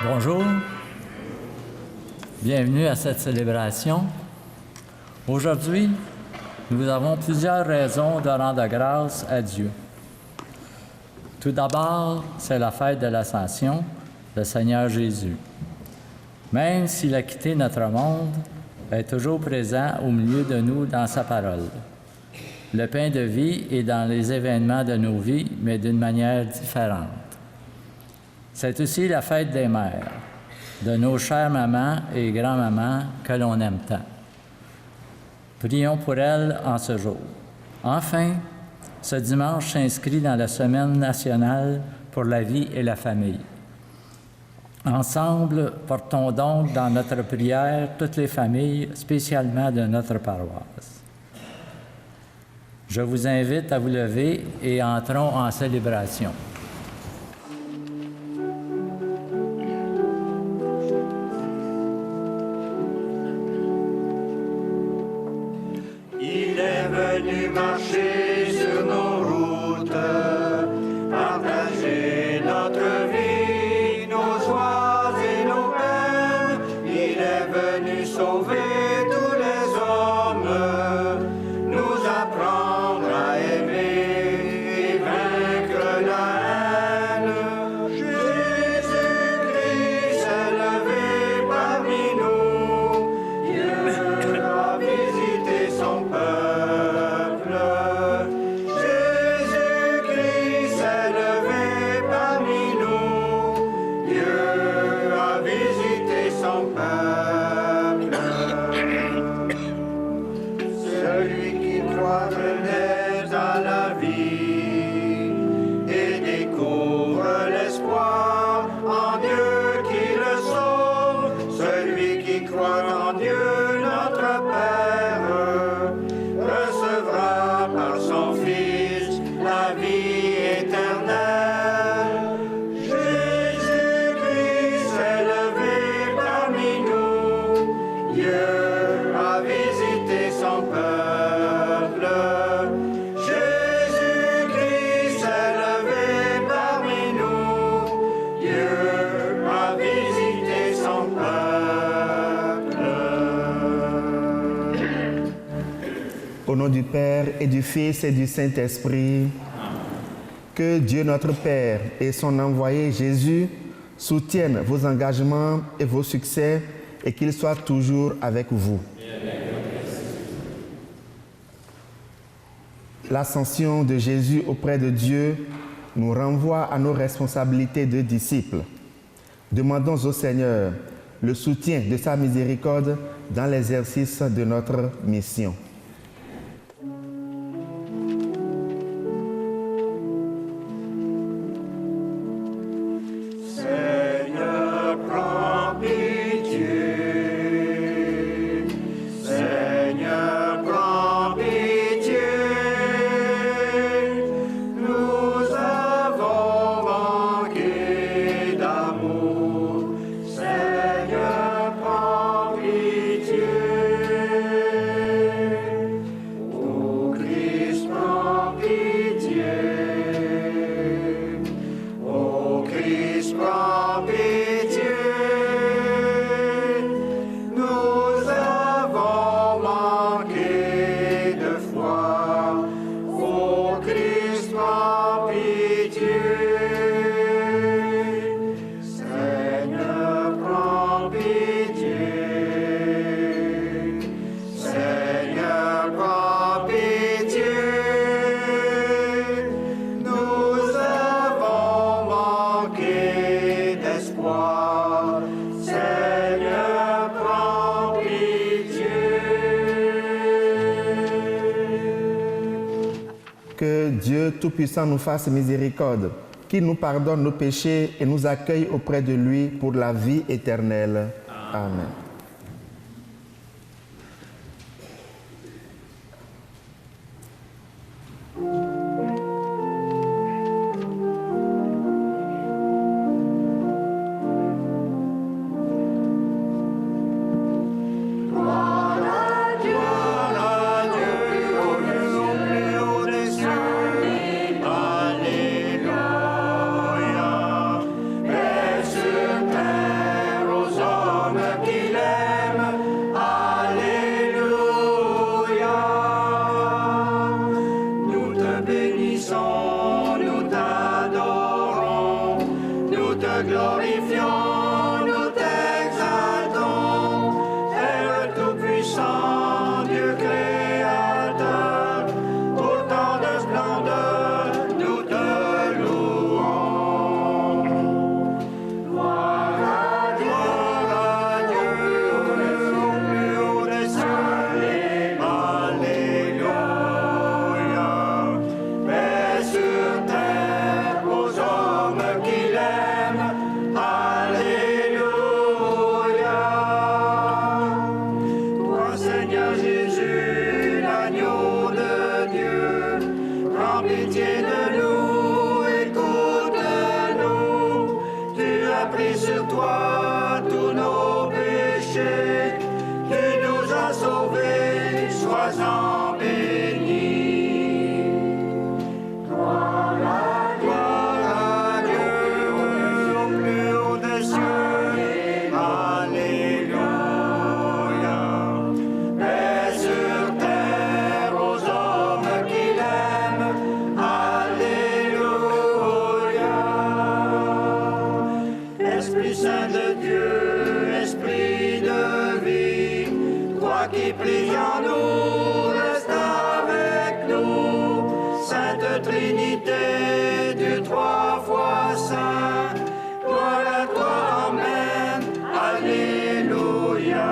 Bonjour, bienvenue à cette célébration. Aujourd'hui, nous avons plusieurs raisons de rendre grâce à Dieu. Tout d'abord, c'est la fête de l'Ascension, le Seigneur Jésus. Même s'il a quitté notre monde, il est toujours présent au milieu de nous dans sa parole. Le pain de vie est dans les événements de nos vies, mais d'une manière différente. C'est aussi la fête des mères, de nos chères mamans et grands-mamans que l'on aime tant. Prions pour elles en ce jour. Enfin, ce dimanche s'inscrit dans la Semaine nationale pour la vie et la famille. Ensemble, portons donc dans notre prière toutes les familles, spécialement de notre paroisse. Je vous invite à vous lever et entrons en célébration. Il est venu marcher sur nos routes, partager notre vie, nos joies et nos peines. Il est venu sauver tous les hommes, nous apprendre à aimer et vaincre la haine. Jésus-Christ s'est levé parmi nous, Dieu a visité son peuple. Jésus-Christ s'est levé parmi nous, Dieu a visité son peuple. Celui qui croit renaît à la vie et découvre l'espoir en Dieu qui le sauve. Celui qui croit en Dieu, notre Père, recevra par son Fils la vie éternelle. Jésus-Christ s'est levé parmi nous, Dieu a visité son peuple. Jésus-Christ s'est levé parmi nous, Dieu a visité son peuple. Au nom du Père et du Fils et du Saint-Esprit, que Dieu notre Père et son envoyé Jésus soutiennent vos engagements et vos succès et qu'il soit toujours avec vous. L'ascension de Jésus auprès de Dieu nous renvoie à nos responsabilités de disciples. Demandons au Seigneur le soutien de sa miséricorde dans l'exercice de notre mission. Seigneur, prends pitié. Seigneur, prends pitié. Nous avons manqué d'amour. Seigneur, prends pitié. Ô Christ, prends pitié. Ô Christ, prends pitié. Nous avons manqué de foi. Ô Christ, prends pitié. Seigneur, prends pitié. Seigneur, prends pitié. Nous avons manqué d'espoir. Seigneur, prends pitié. Que Dieu Tout-Puissant nous fasse miséricorde, qu'il nous pardonne nos péchés et nous accueille auprès de lui pour la vie éternelle. Amen. Gloire à Dieu, au plus haut des cieux. Alléluia. Paix sur terre. glorifions, nous t'exaltons, Père tout-puissant, Dieu créateur, autant de splendeur, nous te louons. Gloire à Dieu, au plus haut des cieux, Alléluia. Paix sur terre aux hommes qui l'aiment, Alléluia. Toi, Seigneur Jésus, l'agneau de Dieu, prends pitié de nous, écoute-nous. Tu as pris sur toi tous nos péchés, tu nous as sauvés, sois-en béni. Gloire à Dieu, au plus haut des cieux, Alléluia. Paix sur terre aux hommes qui l'aiment, Alléluia. Esprit Saint de Dieu, Esprit de vie, toi qui plies en nous, reste avec nous. Sainte Trinité, Dieu trois fois saint, gloire à toi, Amen, Alléluia.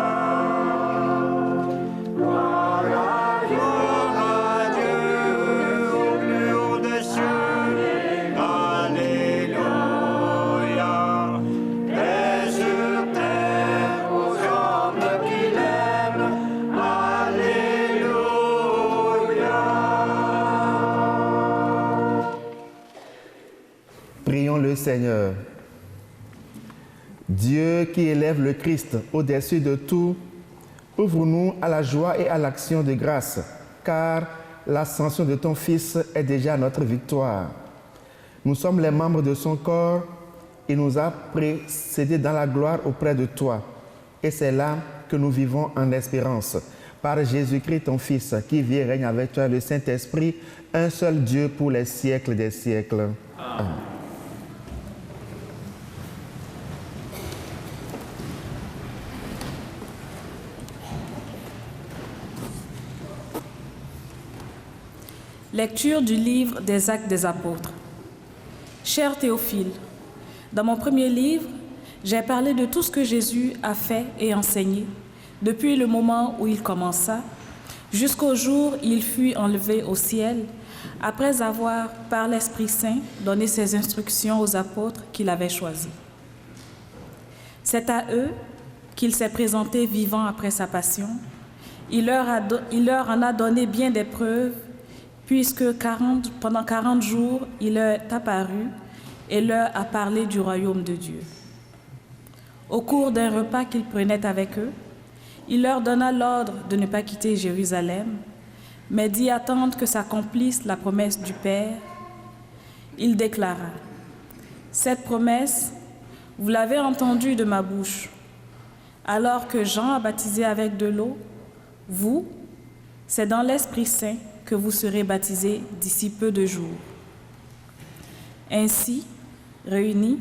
Gloire à Dieu, au plus haut des cieux, Alléluia. Paix sur terre aux hommes qui l'aiment, Alléluia. Prions le Seigneur. Dieu qui élève le Christ au-dessus de tout, ouvre-nous à la joie et à l'action de grâce, car l'ascension de ton Fils est déjà notre victoire. Nous sommes les membres de son corps. Il nous a précédés dans la gloire auprès de toi. Et c'est là que nous vivons en espérance. Par Jésus-Christ, ton Fils, qui vit et règne avec toi, le Saint-Esprit, un seul Dieu pour les siècles des siècles. Amen. Lecture du livre des Actes des Apôtres. Cher Théophile, dans mon premier livre, j'ai parlé de tout ce que Jésus a fait et enseigné depuis le moment où il commença jusqu'au jour où il fut enlevé au ciel, après avoir, par l'Esprit Saint, donné ses instructions aux apôtres qu'il avait choisis. C'est à eux qu'il s'est présenté vivant après sa passion. Il leur en a donné bien des preuves, puisque pendant 40 jours, il leur est apparu et leur a parlé du royaume de Dieu. Au cours d'un repas qu'il prenait avec eux, il leur donna l'ordre de ne pas quitter Jérusalem, mais d'y attendre que s'accomplisse la promesse du Père. Il déclara : « Cette promesse, vous l'avez entendue de ma bouche. Alors que Jean a baptisé avec de l'eau, vous, c'est dans l'Esprit Saint que vous serez baptisés d'ici peu de jours. » Ainsi, réunis,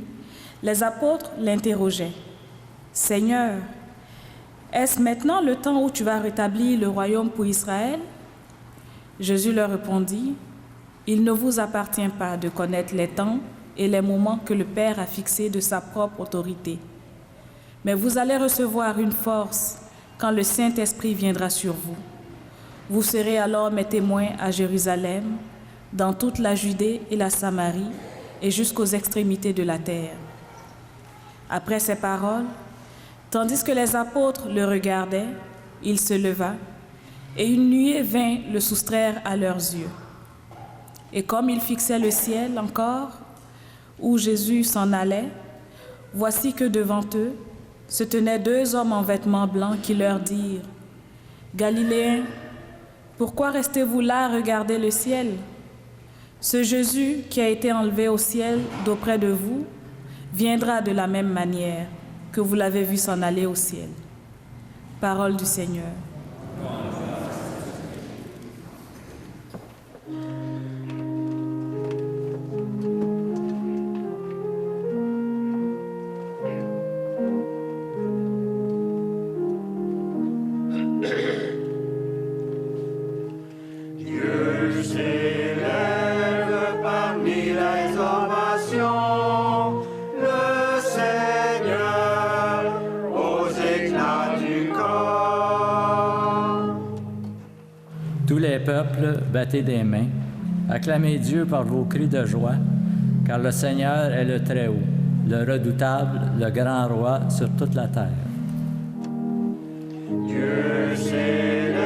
les apôtres l'interrogeaient : « Seigneur, est-ce maintenant le temps où tu vas rétablir le royaume pour Israël ?» Jésus leur répondit : « Il ne vous appartient pas de connaître les temps et les moments que le Père a fixés de sa propre autorité. Mais vous allez recevoir une force quand le Saint-Esprit viendra sur vous. Vous serez alors mes témoins à Jérusalem, dans toute la Judée et la Samarie, et jusqu'aux extrémités de la terre. » Après ces paroles, tandis que les apôtres le regardaient, il se leva, et une nuée vint le soustraire à leurs yeux. Et comme ils fixaient le ciel encore, où Jésus s'en allait, voici que devant eux se tenaient deux hommes en vêtements blancs qui leur dirent : « Galiléens, pourquoi restez-vous là à regarder le ciel ? Ce Jésus qui a été enlevé au ciel d'auprès de vous viendra de la même manière que vous l'avez vu s'en aller au ciel. » Parole du Seigneur. peuples, battez des mains. Acclamez Dieu par vos cris de joie, car le Seigneur est le Très-Haut, le redoutable, le grand roi sur toute la terre. Dieu s'élève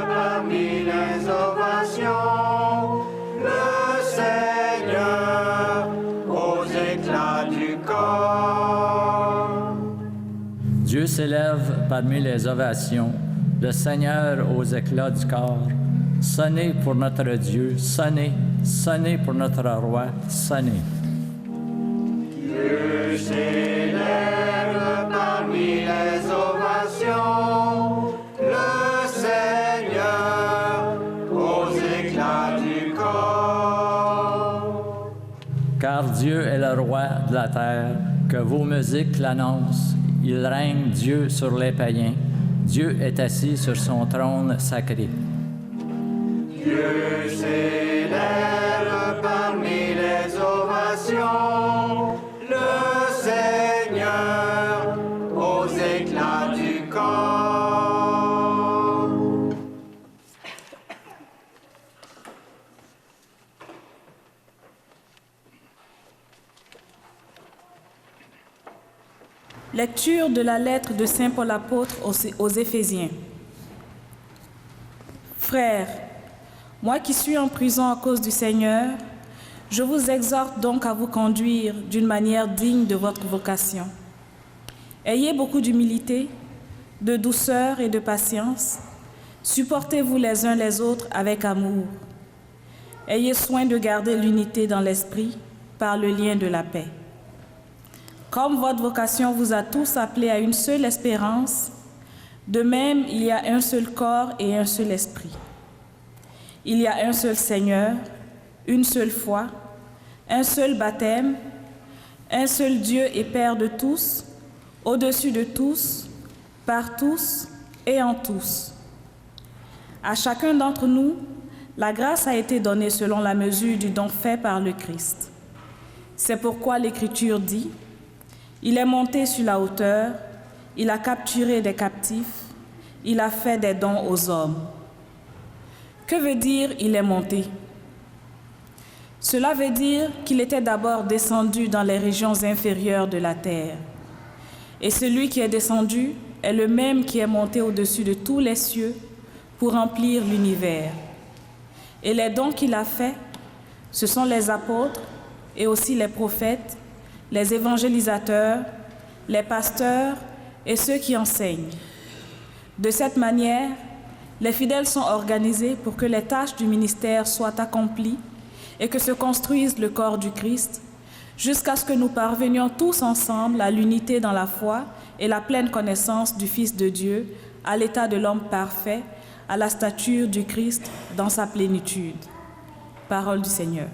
parmi les ovations, le Seigneur aux éclats du corps. Dieu s'élève parmi les ovations, le Seigneur aux éclats du corps. Sonnez pour notre Dieu, sonnez, sonnez pour notre roi, sonnez. Dieu s'élève parmi les ovations, le Seigneur aux éclats du corps. Car Dieu est le roi de la terre, que vos musiques l'annoncent. Il règne Dieu sur les païens. Dieu est assis sur son trône sacré. Dieu s'élève parmi les ovations, le Seigneur aux éclats du corps. Lecture de la lettre de Saint Paul apôtre aux Éphésiens. Frères, moi qui suis en prison à cause du Seigneur, je vous exhorte donc à vous conduire d'une manière digne de votre vocation. Ayez beaucoup d'humilité, de douceur et de patience. Supportez-vous les uns les autres avec amour. Ayez soin de garder l'unité dans l'esprit par le lien de la paix. Comme votre vocation vous a tous appelés à une seule espérance, de même il y a un seul corps et un seul esprit. Il y a un seul Seigneur, une seule foi, un seul baptême, un seul Dieu et Père de tous, au-dessus de tous, par tous et en tous. À chacun d'entre nous, la grâce a été donnée selon la mesure du don fait par le Christ. C'est pourquoi l'Écriture dit « Il est monté sur la hauteur, il a capturé des captifs, il a fait des dons aux hommes. » Que veut dire « il est monté » ? Cela veut dire qu'il était d'abord descendu dans les régions inférieures de la terre. Et celui qui est descendu est le même qui est monté au-dessus de tous les cieux pour remplir l'univers. Et les dons qu'il a faits, ce sont les apôtres et aussi les prophètes, les évangélisateurs, les pasteurs et ceux qui enseignent. De cette manière, les fidèles sont organisés pour que les tâches du ministère soient accomplies et que se construise le corps du Christ, jusqu'à ce que nous parvenions tous ensemble à l'unité dans la foi et la pleine connaissance du Fils de Dieu, à l'état de l'homme parfait, à la stature du Christ dans sa plénitude. Parole du Seigneur.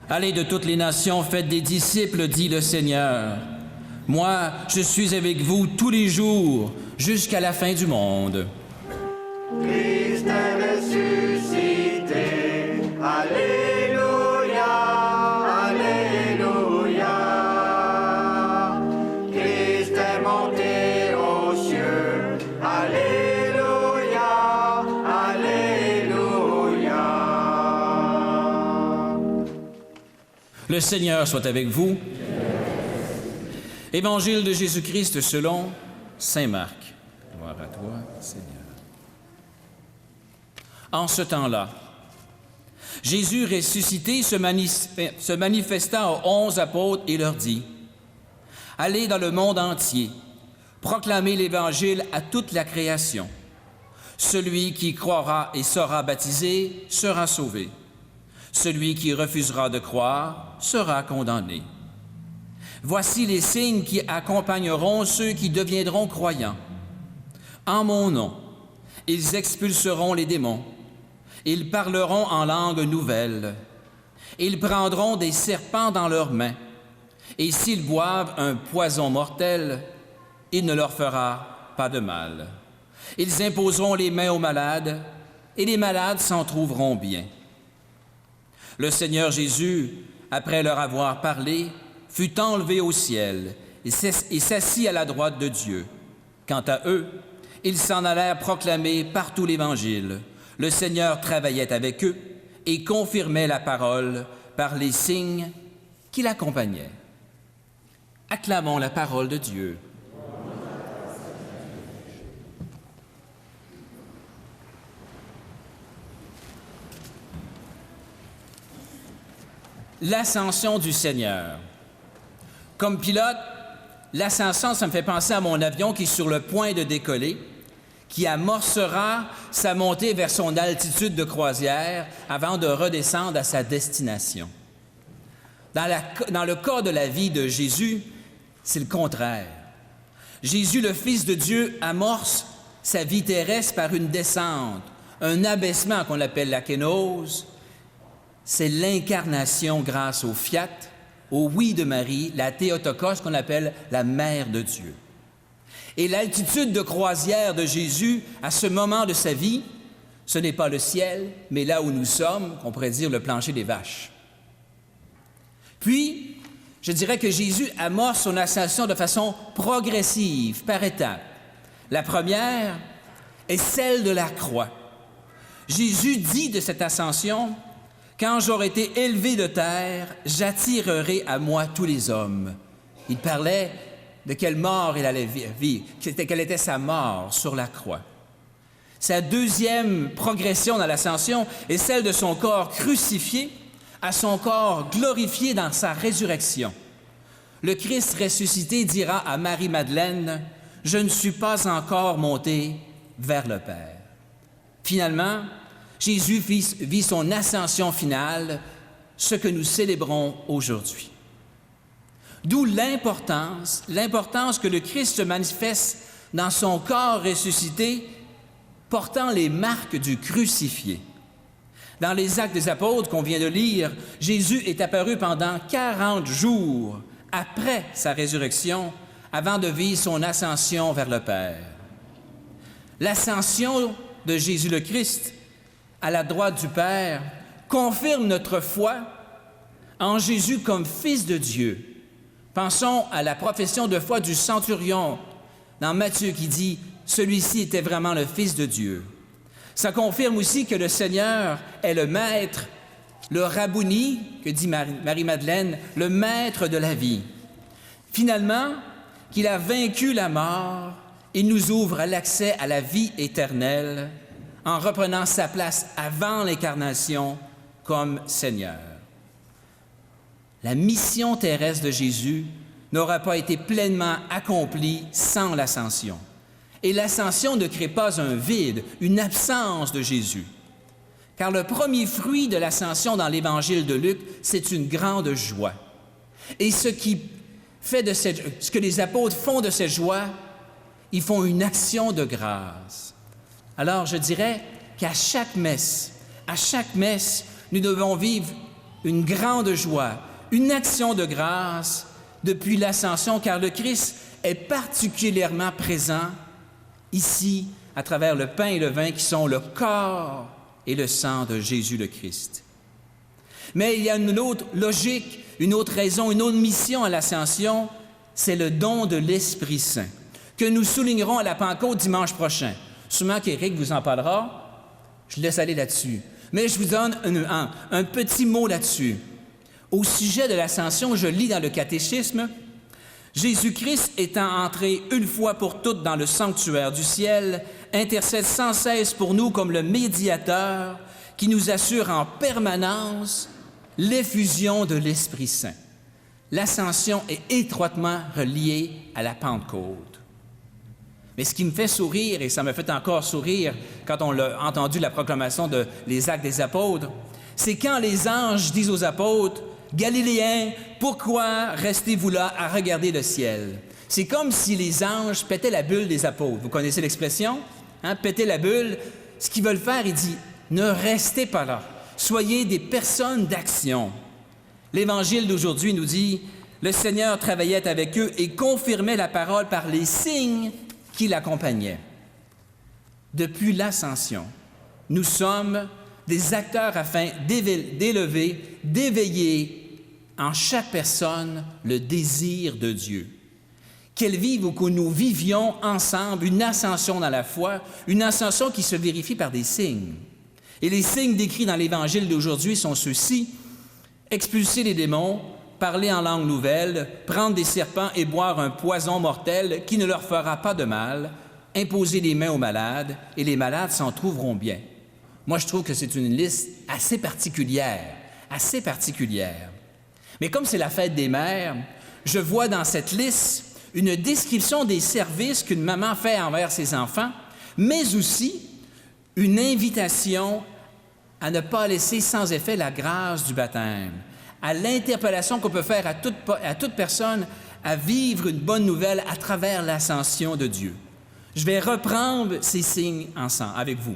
Allez de toutes les nations, faites des disciples, dit le Seigneur. Moi, je suis avec vous tous les jours, jusqu'à la fin du monde. Christ est ressuscité, Alléluia, Alléluia. Christ est monté aux cieux, Alléluia, Alléluia. Le Seigneur soit avec vous. Évangile de Jésus-Christ selon saint Marc. Gloire à toi, Seigneur. En ce temps-là, Jésus ressuscité se manifesta aux 11 apôtres et leur dit : Allez dans le monde entier, proclamez l'Évangile à toute la création. Celui qui croira et sera baptisé sera sauvé. Celui qui refusera de croire sera condamné. Voici les signes qui accompagneront ceux qui deviendront croyants. En mon nom, ils expulseront les démons. Ils parleront en langue nouvelle. Ils prendront des serpents dans leurs mains. Et s'ils boivent un poison mortel, il ne leur fera pas de mal. Ils imposeront les mains aux malades, et les malades s'en trouveront bien. Le Seigneur Jésus, après leur avoir parlé, fut enlevé au ciel et s'assit à la droite de Dieu. Quant à eux, ils s'en allèrent proclamer partout l'Évangile. Le Seigneur travaillait avec eux et confirmait la parole par les signes qui l'accompagnaient. Acclamons la parole de Dieu. L'ascension du Seigneur. Comme pilote, l'ascension, ça me fait penser à mon avion qui est sur le point de décoller, qui amorcera sa montée vers son altitude de croisière avant de redescendre à sa destination. Dans le cas de la vie de Jésus, c'est le contraire. Jésus, le Fils de Dieu, amorce sa vie terrestre par une descente, un abaissement qu'on appelle la kénose. C'est l'incarnation grâce au fiat, au oui de Marie, la Théotokos qu'on appelle la mère de Dieu. Et l'altitude de croisière de Jésus à ce moment de sa vie, ce n'est pas le ciel, mais là où nous sommes, on pourrait dire le plancher des vaches. Puis, je dirais que Jésus amorce son ascension de façon progressive, par étapes. La première est celle de la croix. Jésus dit de cette ascension: « Quand j'aurai été élevé de terre, j'attirerai à moi tous les hommes. » Il parlait de quelle mort il allait vivre, quelle était sa mort sur la croix. Sa deuxième progression dans l'ascension est celle de son corps crucifié à son corps glorifié dans sa résurrection. Le Christ ressuscité dira à Marie-Madeleine: « Je ne suis pas encore monté vers le Père. » Finalement, Jésus vit son ascension finale, ce que nous célébrons aujourd'hui. D'où l'importance que le Christ se manifeste dans son corps ressuscité, portant les marques du crucifié. Dans les Actes des Apôtres qu'on vient de lire, Jésus est apparu pendant 40 jours après sa résurrection, avant de vivre son ascension vers le Père. L'ascension de Jésus le Christ à la droite du Père confirme notre foi en Jésus comme Fils de Dieu. Pensons à la profession de foi du centurion dans Matthieu qui dit « Celui-ci était vraiment le Fils de Dieu ». Ça confirme aussi que le Seigneur est le Maître, le Rabouni, que dit Marie-Madeleine, le Maître de la vie. Finalement, qu'il a vaincu la mort, il nous ouvre l'accès à la vie éternelle en reprenant sa place avant l'incarnation comme Seigneur. La mission terrestre de Jésus n'aura pas été pleinement accomplie sans l'ascension. Et l'ascension ne crée pas un vide, une absence de Jésus. Car le premier fruit de l'ascension dans l'Évangile de Luc, c'est une grande joie. Et ce que les apôtres font de cette joie, ils font une action de grâce. Alors je dirais qu'à chaque messe, nous devons vivre une grande joie, une action de grâce depuis l'ascension, car le Christ est particulièrement présent ici, à travers le pain et le vin qui sont le corps et le sang de Jésus le Christ. Mais il y a une autre logique, une autre raison, une autre mission à l'ascension, c'est le don de l'Esprit Saint, que nous soulignerons à la Pentecôte dimanche prochain. Sûrement qu'Éric vous en parlera, je laisse aller là-dessus. Mais je vous donne un petit mot là-dessus. Au sujet de l'ascension, je lis dans le catéchisme: Jésus-Christ étant entré une fois pour toutes dans le sanctuaire du ciel, intercède sans cesse pour nous comme le médiateur qui nous assure en permanence l'effusion de l'Esprit Saint. L'ascension est étroitement reliée à la Pentecôte. Mais ce qui me fait sourire, et ça me fait encore sourire quand on a entendu la proclamation des Actes des Apôtres, c'est quand les anges disent aux apôtres: Galiléens, pourquoi restez-vous là à regarder le ciel? C'est comme si les anges pétaient la bulle des apôtres. Vous connaissez l'expression? Péter la bulle. Ce qu'ils veulent faire, il dit, ne restez pas là. Soyez des personnes d'action. L'Évangile d'aujourd'hui nous dit, le Seigneur travaillait avec eux et confirmait la parole par les signes qui l'accompagnaient. Depuis l'Ascension, nous sommes des acteurs afin d'élever, d'éveiller en chaque personne le désir de Dieu. Qu'elle vive ou que nous vivions ensemble une ascension dans la foi, une ascension qui se vérifie par des signes. Et les signes décrits dans l'Évangile d'aujourd'hui sont ceux-ci: expulser les démons, parler en langue nouvelle, prendre des serpents et boire un poison mortel qui ne leur fera pas de mal, imposer les mains aux malades, et les malades s'en trouveront bien. Moi, je trouve que c'est une liste assez particulière. Mais comme c'est la fête des mères, je vois dans cette liste une description des services qu'une maman fait envers ses enfants, mais aussi une invitation à ne pas laisser sans effet la grâce du baptême, à l'interpellation qu'on peut faire à toute personne à vivre une bonne nouvelle à travers l'ascension de Dieu. Je vais reprendre ces signes ensemble avec vous.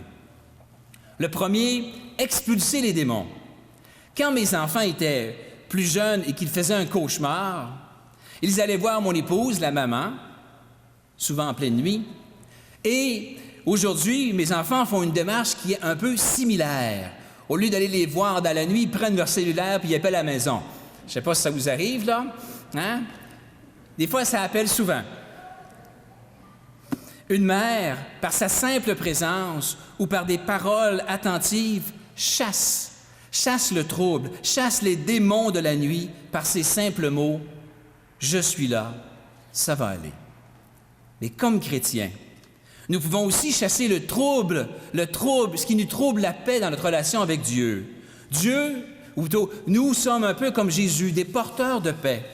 Le premier, expulser les démons. Quand mes enfants étaient plus jeunes et qu'ils faisaient un cauchemar, ils allaient voir mon épouse, la maman, souvent en pleine nuit, et aujourd'hui, mes enfants font une démarche qui est un peu similaire. Au lieu d'aller les voir dans la nuit, ils prennent leur cellulaire puis ils appellent à la maison. Je ne sais pas si ça vous arrive, là. Hein? Des fois, ça appelle souvent. Une mère, par sa simple présence ou par des paroles attentives, chasse le trouble, chasse les démons de la nuit par ces simples mots « Je suis là, ça va aller ». Mais comme chrétiens, nous pouvons aussi chasser le trouble, ce qui nous trouble la paix dans notre relation avec Dieu. Dieu, ou plutôt, nous sommes un peu comme Jésus, des porteurs de paix.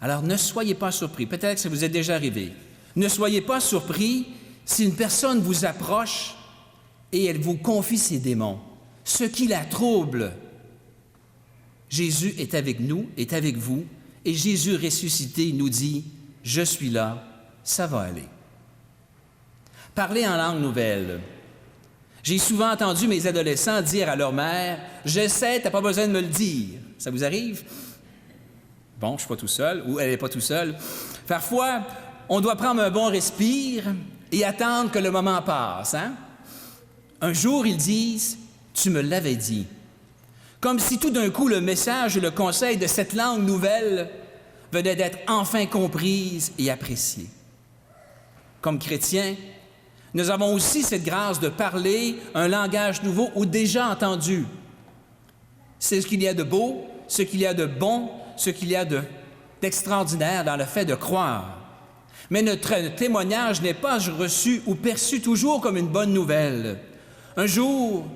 Alors ne soyez pas surpris, peut-être que ça vous est déjà arrivé. Ne soyez pas surpris si une personne vous approche et elle vous confie ses démons, ce qui la trouble. Jésus est avec nous, est avec vous, et Jésus ressuscité nous dit « Je suis là, ça va aller ». Parler en langue nouvelle. J'ai souvent entendu mes adolescents dire à leur mère « Je sais, t'as pas besoin de me le dire ». Ça vous arrive? Bon, je suis pas tout seul, ou elle n'est pas tout seule. Parfois, on doit prendre un bon respire et attendre que le moment passe. Hein? Un jour, ils disent « Tu me l'avais dit ». Comme si tout d'un coup, le message et le conseil de cette langue nouvelle venait d'être enfin comprise et appréciée. Comme chrétiens, nous avons aussi cette grâce de parler un langage nouveau ou déjà entendu. C'est ce qu'il y a de beau, ce qu'il y a de bon, ce qu'il y a d'extraordinaire dans le fait de croire. Mais notre témoignage n'est pas reçu ou perçu toujours comme une bonne nouvelle. Un jour,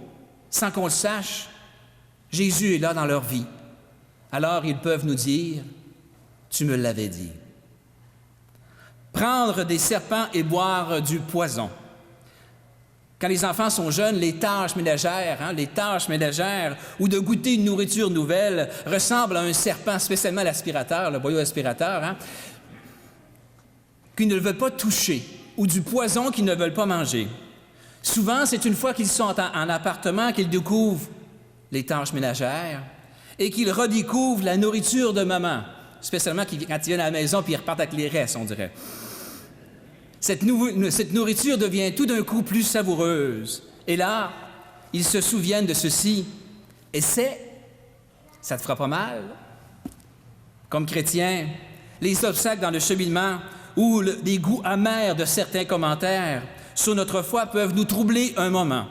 sans qu'on le sache, Jésus est là dans leur vie. Alors ils peuvent nous dire « Tu me l'avais dit ». Prendre des serpents et boire du poison. Quand les enfants sont jeunes, les tâches ménagères, ou de goûter une nourriture nouvelle, ressemblent à un serpent, spécialement l'aspirateur, le boyau aspirateur, qu'ils ne veulent pas toucher, ou du poison qu'ils ne veulent pas manger. Souvent, c'est une fois qu'ils sont en appartement qu'ils découvrent les tâches ménagères et qu'ils redécouvrent la nourriture de maman, spécialement quand ils viennent à la maison puis ils repartent avec les restes, on dirait. Cette nourriture devient tout d'un coup plus savoureuse. Et là, ils se souviennent de ceci. Essaie, ça te fera pas mal. Comme chrétiens, les obstacles dans le cheminement ou les goûts amers de certains commentaires sur notre foi peuvent nous troubler un moment.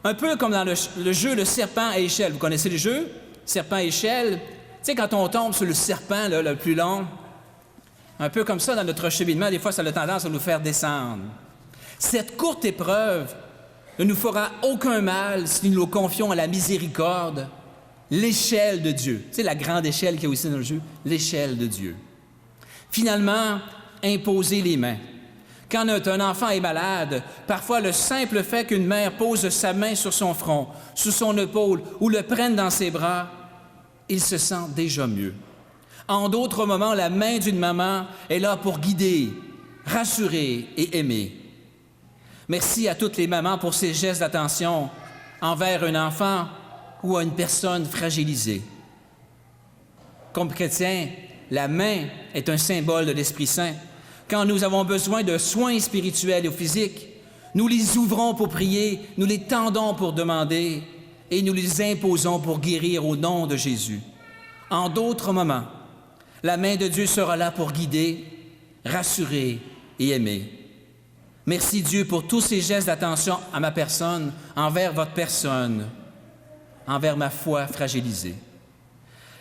Un peu comme dans le jeu Le serpent à échelle. Vous connaissez le jeu? Serpent à échelle. Tu sais, quand on tombe sur le serpent là, le plus long, un peu comme ça dans notre cheminement, des fois, ça a tendance à nous faire descendre. Cette courte épreuve ne nous fera aucun mal si nous nous confions à la miséricorde, l'échelle de Dieu. Tu sais, la grande échelle qu'il y a aussi dans le jeu, l'échelle de Dieu. Finalement, imposer les mains. Quand un enfant est malade, parfois le simple fait qu'une mère pose sa main sur son front, sur son épaule ou le prenne dans ses bras il se sent déjà mieux. En d'autres moments, la main d'une maman est là pour guider, rassurer et aimer. Merci à toutes les mamans pour ces gestes d'attention envers un enfant ou à une personne fragilisée. Comme chrétiens, la main est un symbole de l'Esprit Saint. Quand nous avons besoin de soins spirituels ou physiques, nous les ouvrons pour prier, nous les tendons pour demander et nous les imposons pour guérir au nom de Jésus. En d'autres moments, la main de Dieu sera là pour guider, rassurer et aimer. Merci Dieu pour tous ces gestes d'attention à ma personne, envers votre personne, envers ma foi fragilisée.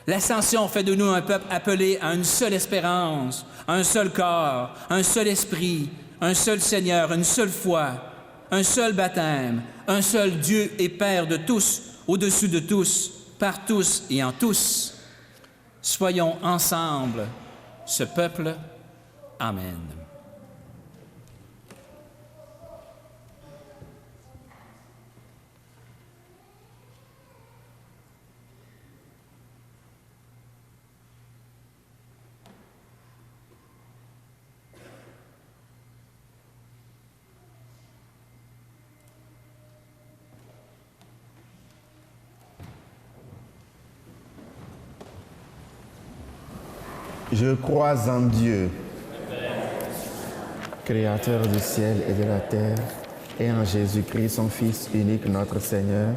L'Ascension fait de nous un peuple appelé à une seule espérance, un seul corps, un seul esprit, un seul Seigneur, une seule foi, un seul baptême, un seul Dieu et Père de tous, au-dessus de tous, par tous et en tous. Soyons ensemble ce peuple. Amen. Je crois en Dieu, Créateur du ciel et de la terre, et en Jésus-Christ, son Fils unique, notre Seigneur,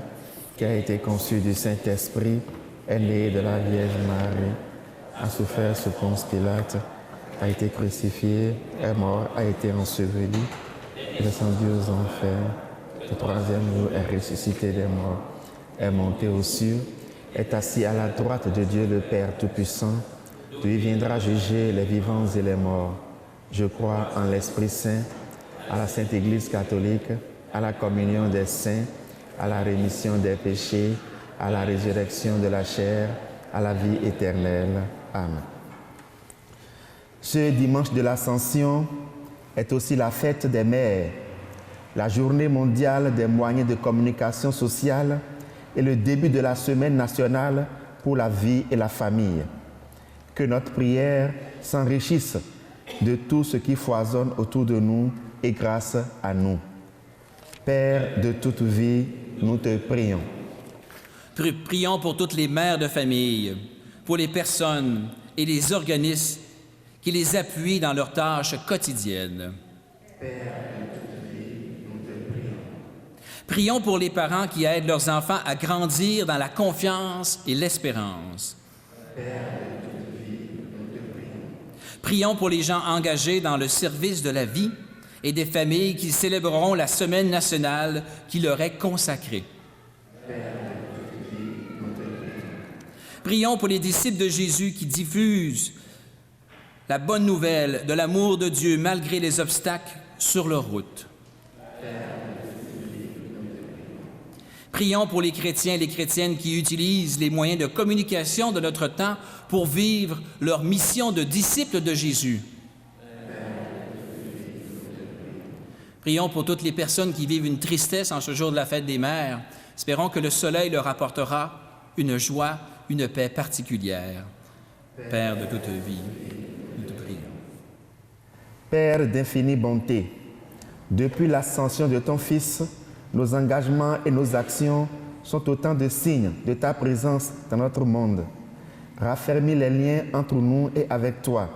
qui a été conçu du Saint-Esprit, est né de la Vierge Marie, a souffert sous Ponce Pilate, a été crucifié, est mort, a été enseveli, est descendu aux enfers, le troisième jour est ressuscité des morts, est monté aux cieux, est assis à la droite de Dieu le Père Tout-Puissant, d'où il viendra juger les vivants et les morts. Je crois en l'Esprit Saint, à la Sainte Église catholique, à la communion des saints, à la rémission des péchés, à la résurrection de la chair, à la vie éternelle. Amen. Ce dimanche de l'Ascension est aussi la fête des mères, la journée mondiale des moyens de communication sociale et le début de la semaine nationale pour la vie et la famille. Que notre prière s'enrichisse de tout ce qui foisonne autour de nous et grâce à nous. Père de toute vie, nous te prions. Prions pour toutes les mères de famille, pour les personnes et les organismes qui les appuient dans leurs tâches quotidiennes. Père de toute vie, nous te prions. Prions pour les parents qui aident leurs enfants à grandir dans la confiance et l'espérance. Père, prions pour les gens engagés dans le service de la vie et des familles qui célébreront la semaine nationale qui leur est consacrée. Prions pour les disciples de Jésus qui diffusent la bonne nouvelle de l'amour de Dieu malgré les obstacles sur leur route. Prions pour les chrétiens et les chrétiennes qui utilisent les moyens de communication de notre temps pour vivre leur mission de disciples de Jésus. Prions pour toutes les personnes qui vivent une tristesse en ce jour de la fête des mères. Espérons que le soleil leur apportera une joie, une paix particulière. Père de toute vie, nous te prions. Père d'infinie bonté, depuis l'ascension de ton Fils, nos engagements et nos actions sont autant de signes de ta présence dans notre monde. Raffermis les liens entre nous et avec toi.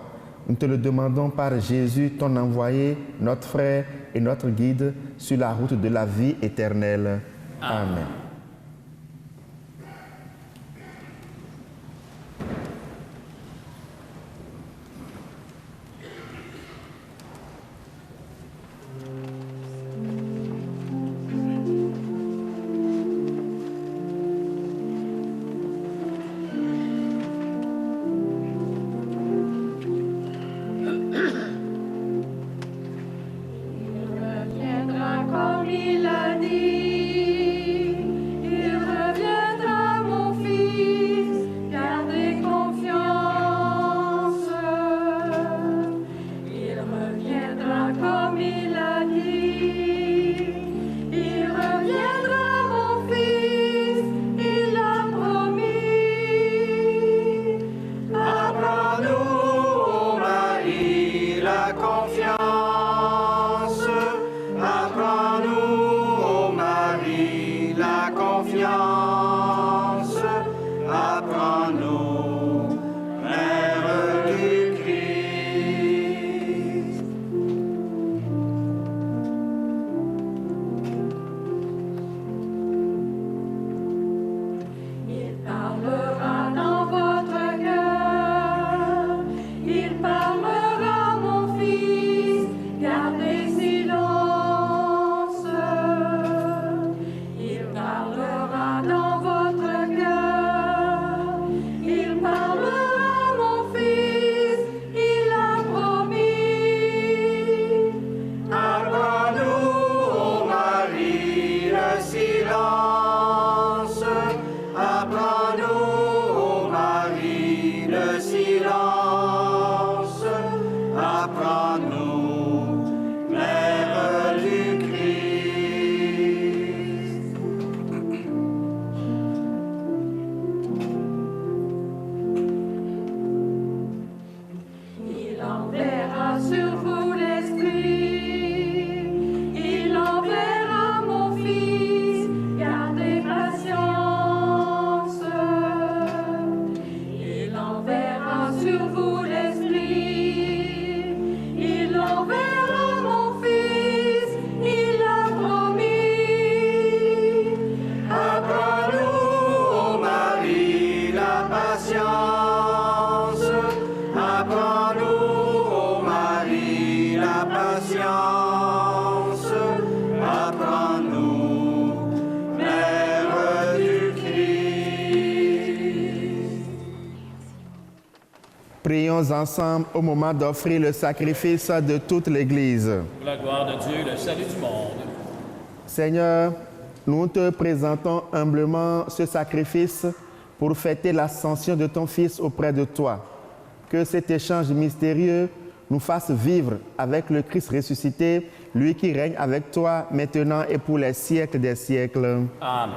Nous te le demandons par Jésus, ton envoyé, notre frère et notre guide sur la route de la vie éternelle. Amen. Comme il a dit, Prions ensemble au moment d'offrir le sacrifice de toute l'Église. Pour la gloire de Dieu et le salut du monde. Seigneur, nous te présentons humblement ce sacrifice pour fêter l'ascension de ton Fils auprès de toi. Que cet échange mystérieux nous fasse vivre avec le Christ ressuscité, lui qui règne avec toi maintenant et pour les siècles des siècles. Amen.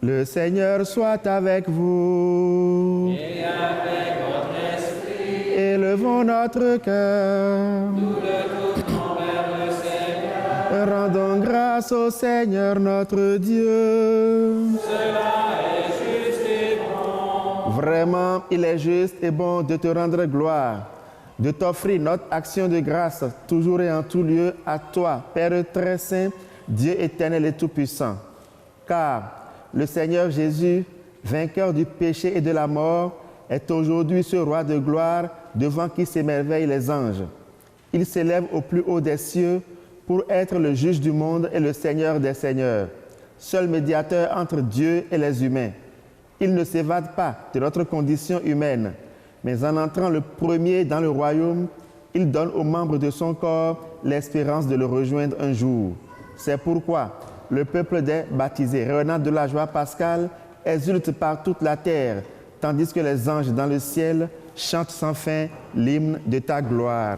Le Seigneur soit avec vous. Et avec votre esprit, Élevons notre cœur. nous le tournons vers le Seigneur. Rendons grâce au Seigneur notre Dieu. Cela est juste et bon. Vraiment, il est juste et bon de te rendre gloire, de t'offrir notre action de grâce, toujours et en tout lieu, à toi, Père très saint, Dieu éternel et tout-puissant. Car le Seigneur Jésus, vainqueur du péché et de la mort, est aujourd'hui ce roi de gloire devant qui s'émerveillent les anges. Il s'élève au plus haut des cieux pour être le juge du monde et le Seigneur des seigneurs, seul médiateur entre Dieu et les humains. Il ne s'évade pas de notre condition humaine, mais en entrant le premier dans le royaume, il donne aux membres de son corps l'espérance de le rejoindre un jour. C'est pourquoi le peuple des baptisés, rayonnant de la joie pascale, exulte par toute la terre, tandis que les anges dans le ciel chantent sans fin l'hymne de ta gloire.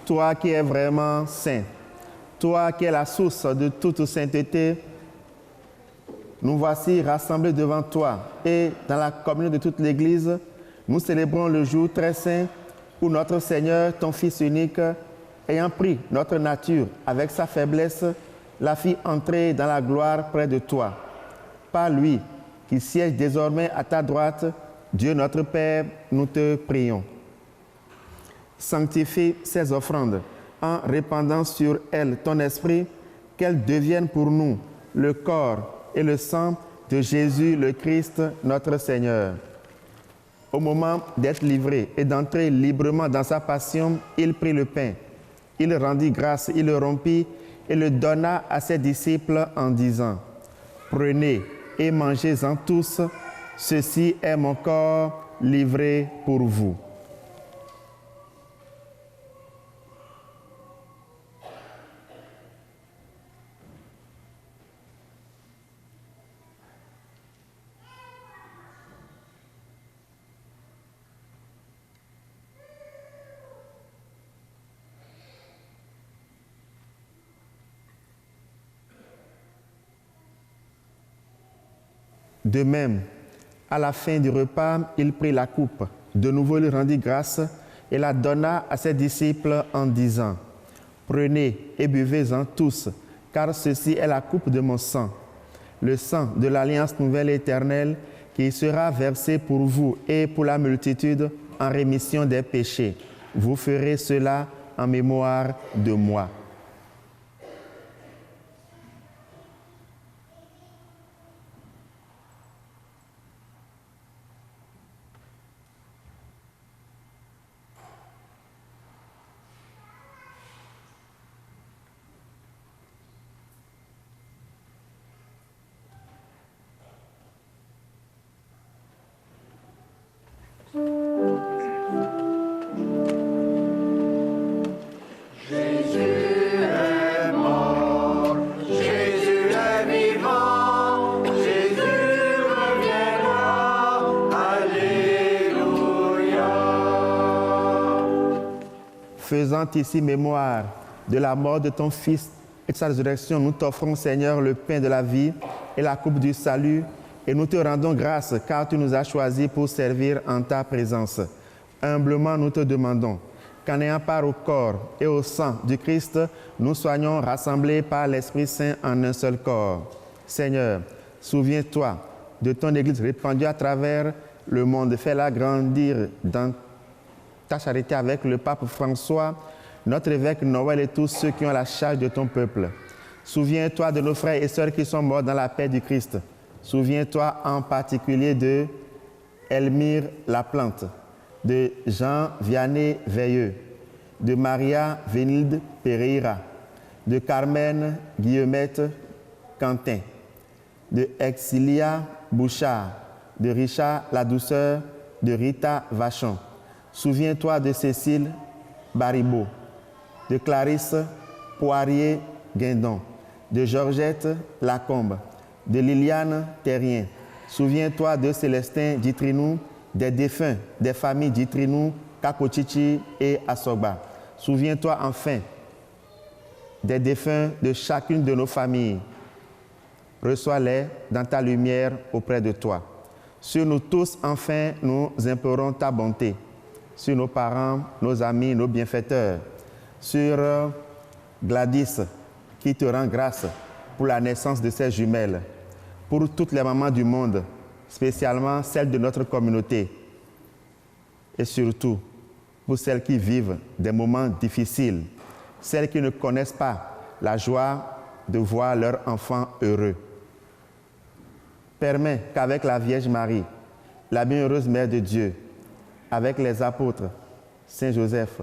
Toi qui es vraiment saint, toi qui es la source de toute sainteté, nous voici rassemblés devant toi et dans la communion de toute l'Église, nous célébrons le jour très saint où notre Seigneur, ton Fils unique, ayant pris notre nature avec sa faiblesse, l'a fit entrer dans la gloire près de toi. Par lui, qui siège désormais à ta droite, Dieu notre Père, nous te prions. Sanctifie ces offrandes en répandant sur elles ton esprit, qu'elles deviennent pour nous le corps et le sang de Jésus le Christ, notre Seigneur. Au moment d'être livré et d'entrer librement dans sa passion, il prit le pain. Il rendit grâce, il le rompit et le donna à ses disciples en disant : « Prenez et mangez-en tous, ceci est mon corps livré pour vous. » De même, à la fin du repas, il prit la coupe. De nouveau, il rendit grâce et la donna à ses disciples en disant : « Prenez et buvez-en tous, car ceci est la coupe de mon sang, le sang de l'alliance nouvelle et éternelle, qui sera versé pour vous et pour la multitude en rémission des péchés. Vous ferez cela en mémoire de moi. » Jésus faisant ici mémoire de la mort de ton Fils et de sa résurrection, nous t'offrons, Seigneur, le pain de la vie et la coupe du salut, et nous te rendons grâce car tu nous as choisis pour servir en ta présence. Humblement, nous te demandons qu'en ayant part au corps et au sang du Christ, nous soyons rassemblés par l'Esprit Saint en un seul corps. Seigneur, souviens-toi de ton Église répandue à travers le monde. Fais-la grandir dans ta charité avec le pape François, notre évêque Noël et tous ceux qui ont la charge de ton peuple. Souviens-toi de nos frères et sœurs qui sont morts dans la paix du Christ. Souviens-toi en particulier de Elmire Laplante, de Jean Vianney Veilleux, de Maria Vénilde Pereira, de Carmen Guillemette Quentin, de Exilia Bouchard, de Richard Ladouceur, de Rita Vachon. Souviens-toi de Cécile Baribeau, de Clarisse Poirier-Guindon, de Georgette Lacombe, de Liliane Terrien. Souviens-toi de Célestin Ditrinou, des défunts des familles Ditrinou, Kakochichi et Asogba. Souviens-toi enfin des défunts de chacune de nos familles. Reçois-les dans ta lumière auprès de toi. Sur nous tous, enfin, nous implorons ta bonté. Sur nos parents, nos amis, nos bienfaiteurs. Sur Gladys, qui te rend grâce pour la naissance de ses jumelles. Pour toutes les mamans du monde, spécialement celles de notre communauté. Et surtout, pour celles qui vivent des moments difficiles, celles qui ne connaissent pas la joie de voir leur enfant heureux. Permets qu'avec la Vierge Marie, la bienheureuse Mère de Dieu, avec les apôtres, Saint Joseph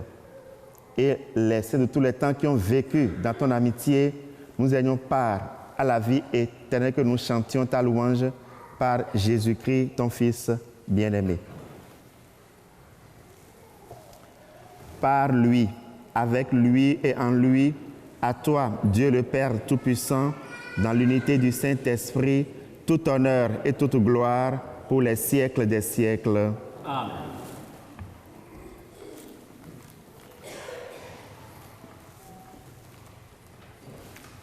et les saints de tous les temps qui ont vécu dans ton amitié, nous ayons part à la vie éternelle, que nous chantions ta louange par Jésus-Christ, ton Fils bien-aimé. Par lui, avec lui et en lui, à toi, Dieu le Père Tout-Puissant, dans l'unité du Saint-Esprit, tout honneur et toute gloire pour les siècles des siècles. Amen.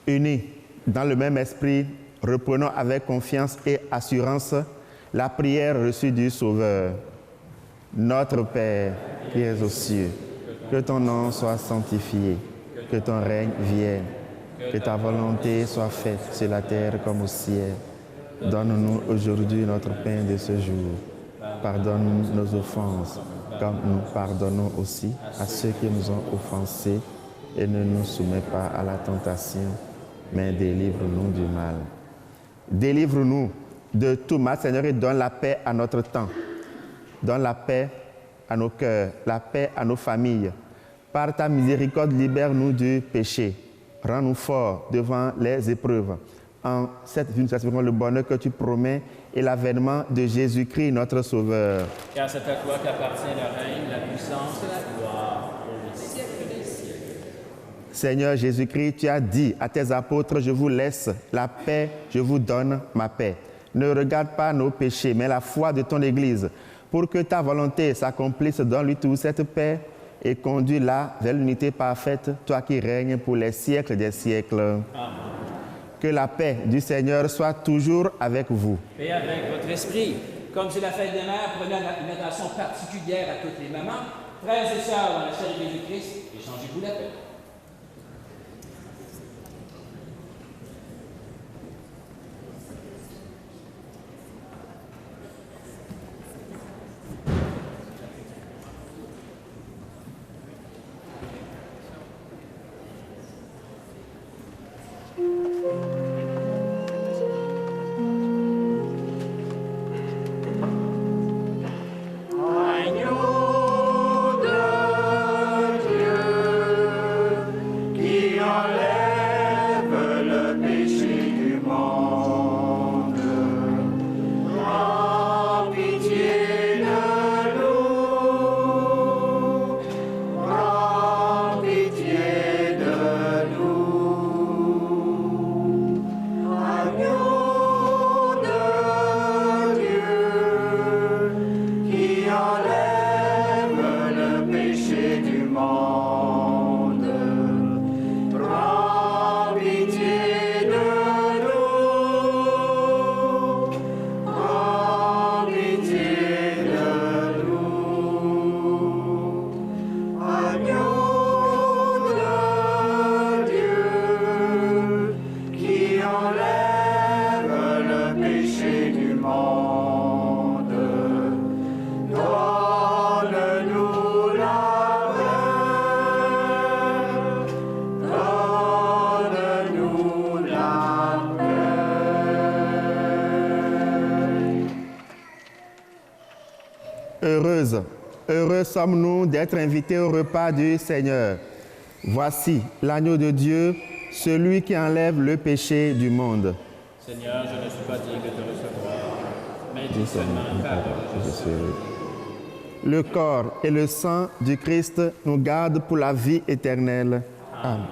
Unis dans le même esprit, reprenons avec confiance et assurance la prière reçue du Sauveur. Notre Père, qui es aux cieux, que ton nom soit sanctifié, que ton règne vienne, que ta volonté soit faite sur la terre comme au ciel. Donne-nous aujourd'hui notre pain de ce jour. Pardonne nos offenses, comme nous pardonnons aussi à ceux qui nous ont offensés, et ne nous soumets pas à la tentation, mais délivre-nous du mal. Délivre-nous de tout mal, Seigneur, et donne la paix à notre temps. Donne la paix à nos cœurs, la paix à nos familles. Par ta miséricorde, libère-nous du péché. Rends-nous forts devant les épreuves. En cette vie, nous aspirons le bonheur que tu promets et l'avènement de Jésus-Christ, notre Sauveur. Car c'est à toi qu'appartient le règne, la puissance et la gloire au siècle des siècles. Seigneur Jésus-Christ, tu as dit à tes apôtres, je vous laisse la paix, je vous donne ma paix. Ne regarde pas nos péchés, mais la foi de ton Église, pour que ta volonté s'accomplisse dans lui toute cette paix et conduis-la vers l'unité parfaite, toi qui règnes pour les siècles des siècles. Amen. Que la paix du Seigneur soit toujours avec vous. Et avec votre esprit, comme c'est la fête des mères, prenez une attention particulière à toutes les mamans, frères et sœurs dans la chair de Jésus-Christ, échangez-vous la paix. Agneau de Dieu, Heureuses, heureux sommes-nous d'être invités au repas du Seigneur. Voici l'agneau de Dieu, celui qui enlève le péché du monde. Seigneur, je ne suis pas digne de te recevoir, mais dis seulement une parole, je serai. Le corps et le sang du Christ nous gardent pour la vie éternelle. Amen.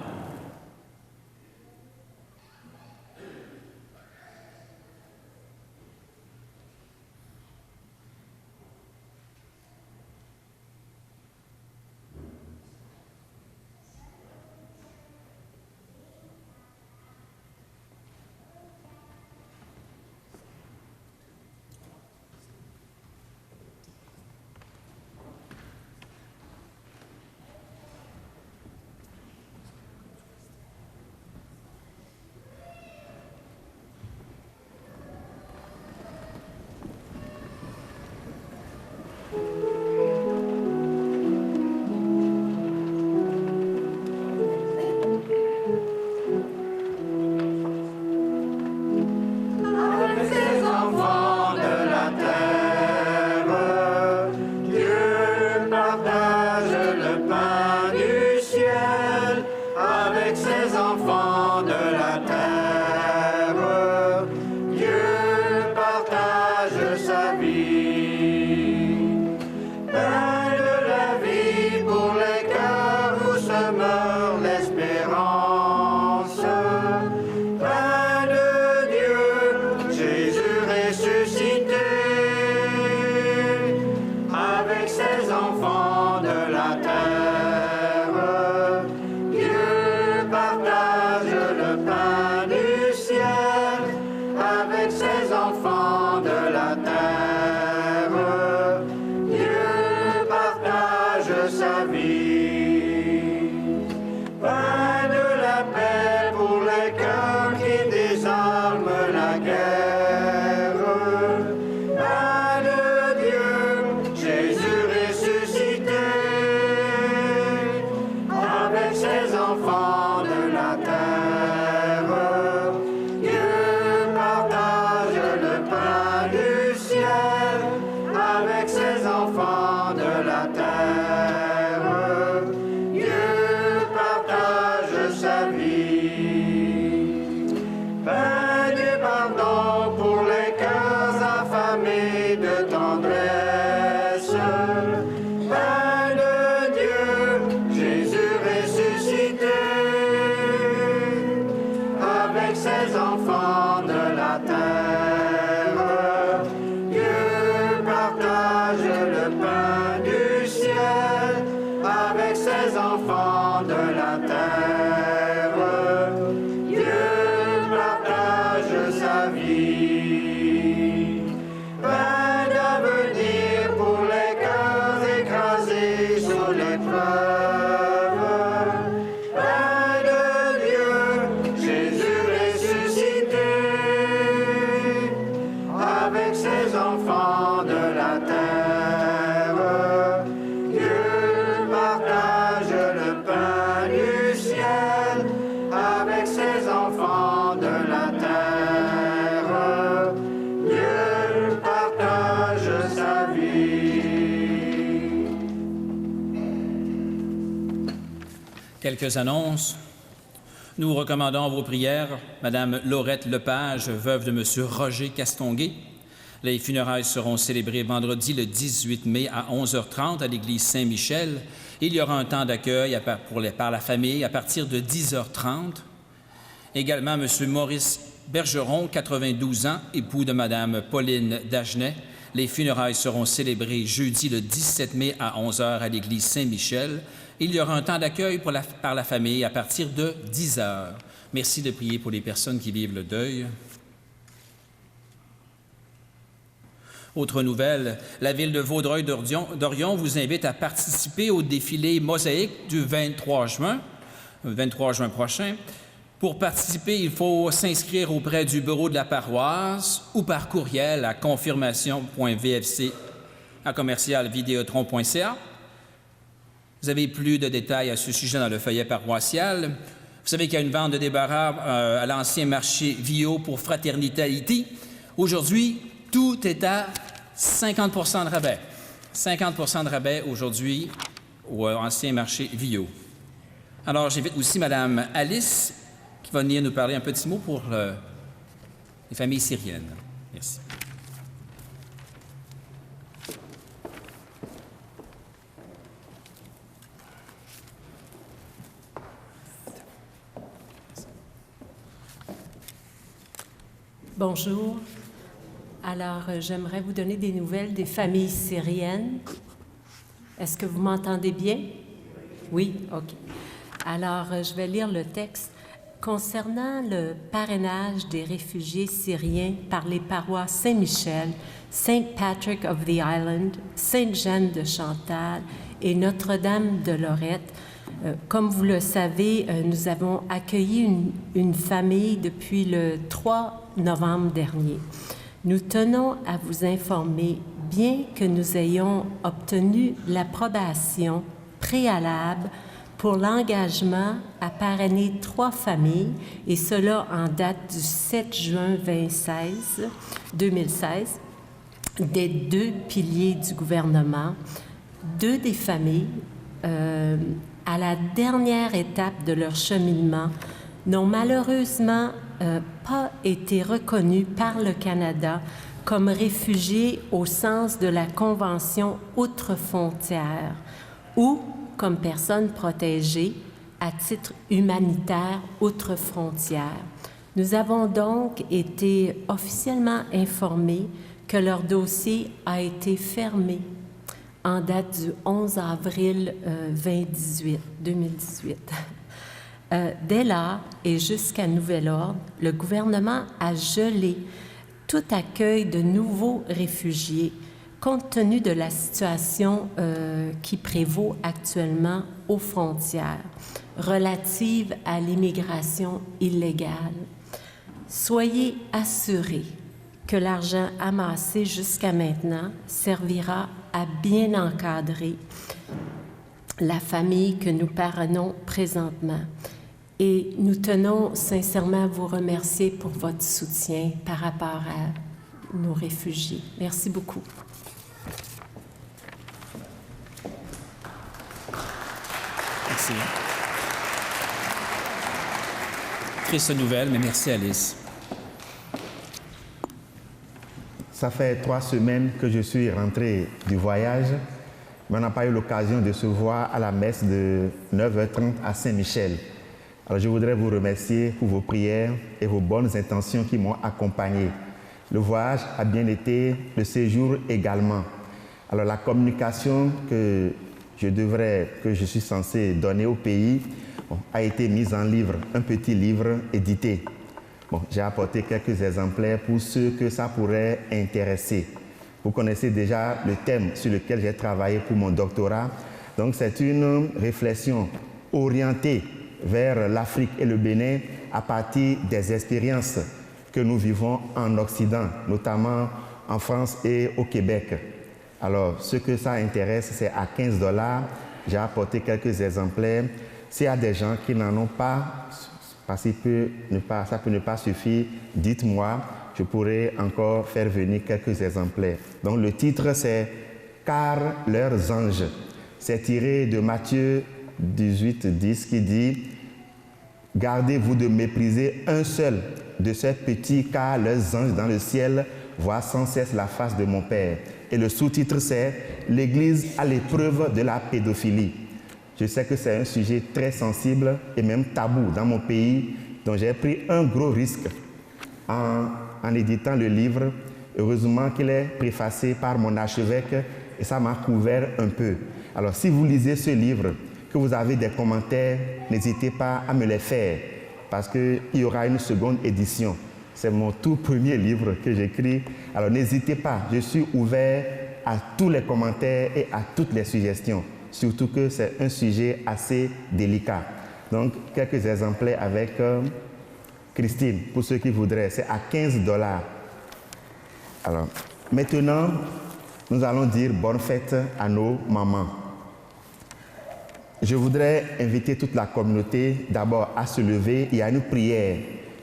Quelques annonces. Nous recommandons vos prières Madame Laurette Lepage, veuve de Monsieur Roger Castonguay. Les funérailles seront célébrées vendredi le 18 mai à 11h30 à l'église Saint-Michel. Il y aura un temps d'accueil par la famille à partir de 10h30. Également, Monsieur Maurice Bergeron, 92 ans, époux de Madame Pauline Dagenet. Les funérailles seront célébrées jeudi le 17 mai à 11h à l'église Saint-Michel. Il y aura un temps d'accueil par la famille à partir de 10h. Merci de prier pour les personnes qui vivent le deuil. Autre nouvelle, la ville de Vaudreuil-Dorion vous invite à participer au défilé Mosaïque du 23 juin prochain. Pour participer, il faut s'inscrire auprès du bureau de la paroisse ou par courriel à confirmation.vfc@videotron.ca. Vous avez plus de détails à ce sujet dans le feuillet paroissial. Vous savez qu'il y a une vente de débarras à l'ancien marché Vio pour Fraternité Haïti. Aujourd'hui, tout est à 50% de rabais. 50 de rabais aujourd'hui au ancien marché Vio. Alors, j'invite aussi Mme Alice qui va venir nous parler un petit mot pour les familles syriennes. Merci. Bonjour. Alors, j'aimerais vous donner des nouvelles des familles syriennes. Est-ce que vous m'entendez bien? Oui? OK. Alors, je vais lire le texte. Concernant le parrainage des réfugiés syriens par les paroisses Saint-Michel, Saint Patrick of the Island, Sainte-Jeanne de Chantal et Notre-Dame de Lorette, comme vous le savez, nous avons accueilli une famille depuis le 3 novembre dernier. Nous tenons à vous informer, bien que nous ayons obtenu l'approbation préalable pour l'engagement à parrainer 3 familles, et cela en date du 7 juin 2016, des 2 piliers du gouvernement, 2 des familles, à la dernière étape de leur cheminement, n'ont malheureusement pas été reconnus par le Canada comme réfugiés au sens de la Convention outre-frontière ou comme personnes protégées à titre humanitaire outre-frontière. Nous avons donc été officiellement informés que leur dossier a été fermé en date du 11 avril 2018. Dès lors et jusqu'à nouvel ordre, le gouvernement a gelé tout accueil de nouveaux réfugiés compte tenu de la situation qui prévaut actuellement aux frontières relative à l'immigration illégale. Soyez assurés que l'argent amassé jusqu'à maintenant servira à bien encadrer la famille que nous parrainons présentement. Et nous tenons sincèrement à vous remercier pour votre soutien par rapport à nos réfugiés. Merci beaucoup. Merci. Triste nouvelle, mais merci Alice. Ça fait 3 semaines que je suis rentré du voyage, mais on n'a pas eu l'occasion de se voir à la messe de 9h30 à Saint-Michel. Alors je voudrais vous remercier pour vos prières et vos bonnes intentions qui m'ont accompagné. Le voyage a bien été, le séjour également. Alors la communication que je suis censé donner au pays a été mise en livre, un petit livre édité. J'ai apporté quelques exemplaires pour ceux que ça pourrait intéresser. Vous connaissez déjà le thème sur lequel j'ai travaillé pour mon doctorat. Donc c'est une réflexion orientée vers l'Afrique et le Bénin à partir des expériences que nous vivons en Occident, notamment en France et au Québec. Alors, ce que ça intéresse, c'est à 15 $. J'ai apporté quelques exemplaires. S'il y a des gens qui n'en ont pas, parce que ça peut ne pas suffire, dites-moi, je pourrais encore faire venir quelques exemplaires. Donc, le titre, c'est « Car leurs anges ». C'est tiré de Matthieu 18, 10 qui dit « Gardez-vous de mépriser un seul de ces petits, car leurs anges dans le ciel voient sans cesse la face de mon Père. » Et le sous-titre, c'est « L'Église à l'épreuve de la pédophilie ». Je sais que c'est un sujet très sensible et même tabou dans mon pays, donc j'ai pris un gros risque en éditant le livre. Heureusement qu'il est préfacé par mon archevêque et ça m'a couvert un peu. Alors si vous lisez ce livre, que vous avez des commentaires, n'hésitez pas à me les faire parce qu'il y aura une seconde édition. C'est mon tout premier livre que j'écris. Alors n'hésitez pas, je suis ouvert à tous les commentaires et à toutes les suggestions. Surtout que c'est un sujet assez délicat. Donc, quelques exemplaires avec Christine, pour ceux qui voudraient. C'est à 15 $. Alors, maintenant, nous allons dire bonne fête à nos mamans. Je voudrais inviter toute la communauté d'abord à se lever. Il y a une prière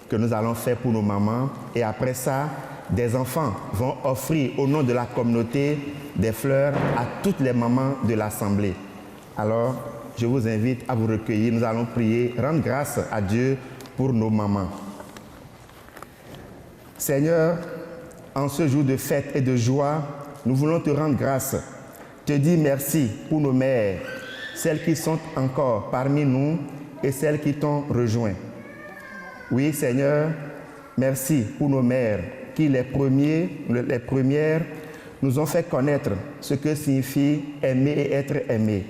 que nous allons faire pour nos mamans. Et après ça, des enfants vont offrir au nom de la communauté des fleurs à toutes les mamans de l'Assemblée. Alors, je vous invite à vous recueillir. Nous allons prier, rendre grâce à Dieu pour nos mamans. Seigneur, en ce jour de fête et de joie, nous voulons te rendre grâce, te dire merci pour nos mères, celles qui sont encore parmi nous et celles qui t'ont rejoint. Oui, Seigneur, merci pour nos mères qui, les premières, nous ont fait connaître ce que signifie aimer et être aimé.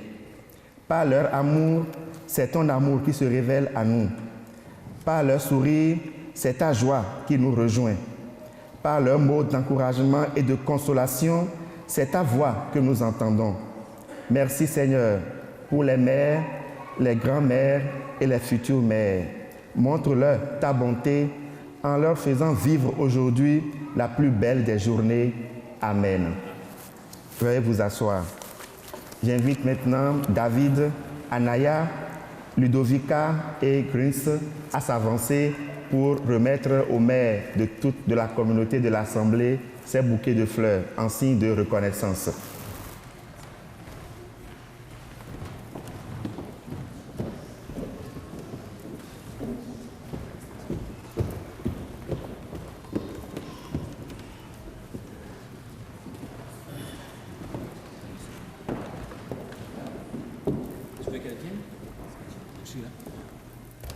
Par leur amour, c'est ton amour qui se révèle à nous. Par leur sourire, c'est ta joie qui nous rejoint. Par leurs mots d'encouragement et de consolation, c'est ta voix que nous entendons. Merci Seigneur pour les mères, les grands-mères et les futures mères. Montre-leur ta bonté en leur faisant vivre aujourd'hui la plus belle des journées. Amen. Veuillez vous asseoir. J'invite maintenant David, Anaya, Ludovica et Grins à s'avancer pour remettre aux mères de la communauté de l'Assemblée ces bouquets de fleurs en signe de reconnaissance.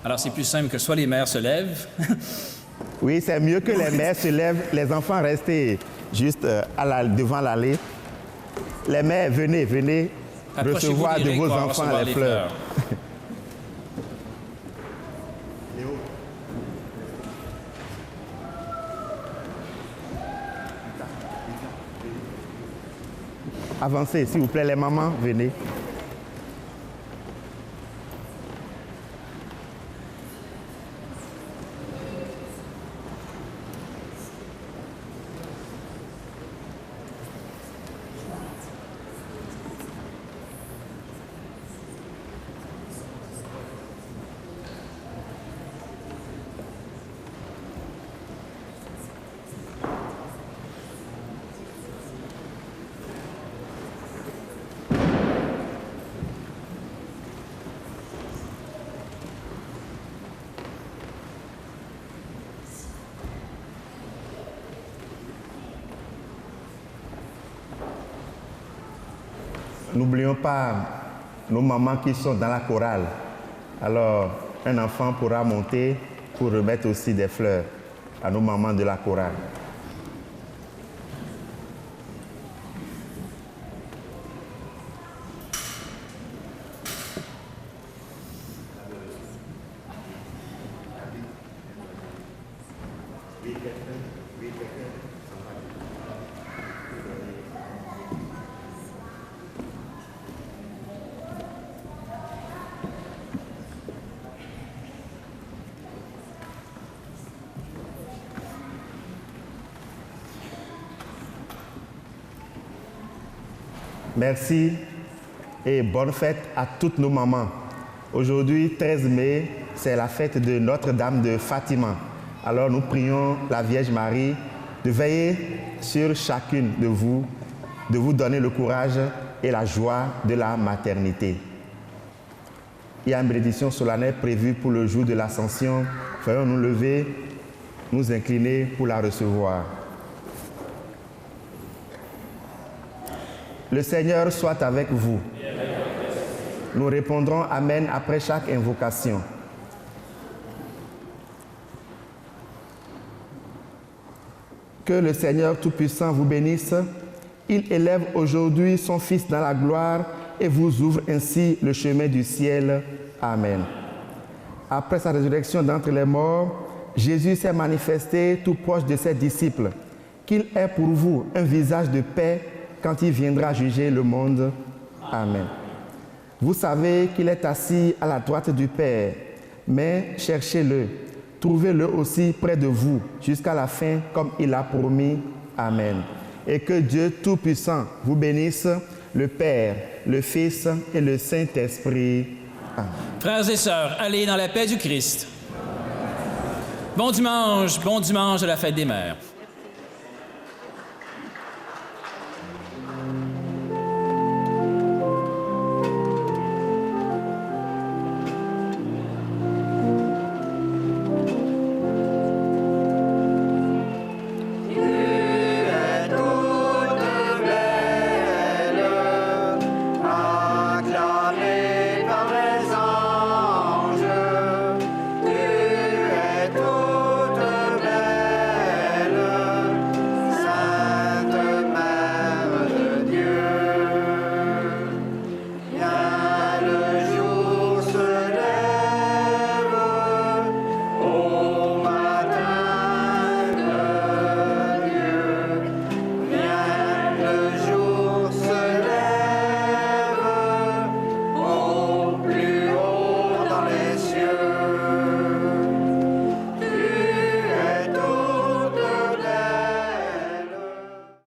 Alors, c'est plus simple que soit les mères se lèvent. Oui, c'est mieux que les mères se lèvent, les enfants restent juste devant l'allée. Les mères, venez recevoir de vos enfants les fleurs. Avancez, s'il vous plaît, les mamans, venez. N'oublions pas nos mamans qui sont dans la chorale. Alors, un enfant pourra monter pour remettre aussi des fleurs à nos mamans de la chorale. Merci et bonne fête à toutes nos mamans. Aujourd'hui, 13 mai, c'est la fête de Notre-Dame de Fatima. Alors nous prions la Vierge Marie de veiller sur chacune de vous donner le courage et la joie de la maternité. Il y a une bénédiction solennelle prévue pour le jour de l'Ascension. Veuillons nous lever, nous incliner pour la recevoir. Le Seigneur soit avec vous. Nous répondrons Amen après chaque invocation. Que le Seigneur Tout-Puissant vous bénisse. Il élève aujourd'hui son Fils dans la gloire et vous ouvre ainsi le chemin du ciel. Amen. Après sa résurrection d'entre les morts, Jésus s'est manifesté tout proche de ses disciples. Qu'il ait pour vous un visage de paix quand il viendra juger le monde. Amen. Vous savez qu'il est assis à la droite du Père, mais cherchez-le, trouvez-le aussi près de vous jusqu'à la fin comme il a promis. Amen. Et que Dieu Tout-Puissant vous bénisse, le Père, le Fils et le Saint-Esprit. Amen. Frères et sœurs, allez dans la paix du Christ. Bon dimanche de la fête des mères.